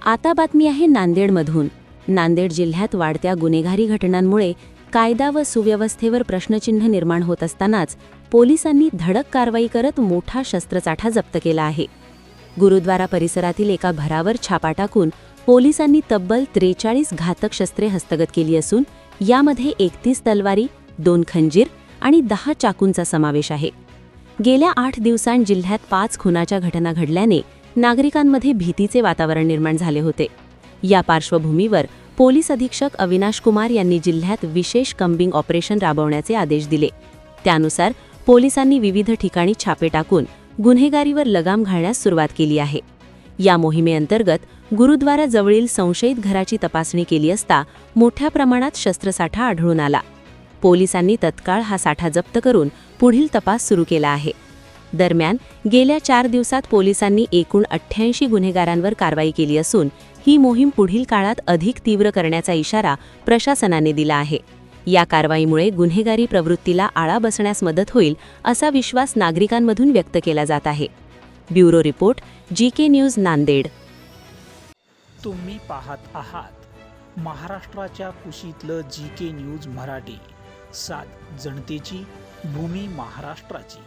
आता बातमी आहे नांदेडमधून। नांदेड जिल्ह्यात वाढत्या गुन्हेगारी घटनांमुळे कायदा व सुव्यवस्थेवर प्रश्नचिन्ह निर्माण होत असतानाच पोलिसांनी धडक कारवाई करत मोठा शस्त्रसाठा जप्त केला आहे। गुरुद्वारा परिसरातील एका घरावर छापा टाकून पोलिसांनी तब्बल 43 घातक शस्त्रे हस्तगत केली असून यामध्ये 31 तलवारी, 2 खंजीर आणि 10 चाकूंचा समावेश आहे। गेल्या 8 दिवसांत जिल्ह्यात 5 खुनाच्या घटना घडल्याने नागरिकांमध्ये भीतीचे वातावरण निर्माण झाले होते। या पार्श्वभूमीवर पोलीस अधीक्षक अविनाश कुमार यांनी जिल्ह्यात विशेष कम्बिंग ऑपरेशन राबवण्याचे आदेश दिले। त्यानुसार पोलिसांनी विविध ठिकाणी छापे टाकून गुन्हेगारीवर लगाम घालण्यास सुरुवात केली आहे। या मोहिमेअंतर्गत गुरुद्वाराजवळील संशयित घराची तपासणी केली असता मोठ्या प्रमाणात शस्त्रसाठा आढळून आला। पोलिसांनी तत्काळ हा साठा जप्त करून पुढील तपास सुरू केला आहे। दरम्यान गेल्या 4 दिवसात पोलिसांनी एकूण 88 गुन्हेगारांवर कारवाई केली असून ही मोहीम पुढील काळात अधिक तीव्र करण्याचा इशारा प्रशासनाने दिला आहे। या कारवाईमुळे गुन्हेगारी प्रवृत्तीला आळा बसण्यास मदत होईल असा विश्वास नागरिकांमधून व्यक्त केला जात आहे। Bureau report, GK news, Nanded. तुम्ही पाहत आहात महाराष्ट्राच्या कुशीतलं जीके न्यूज मराठी, सात जनतेची, भूमी महाराष्ट्राची।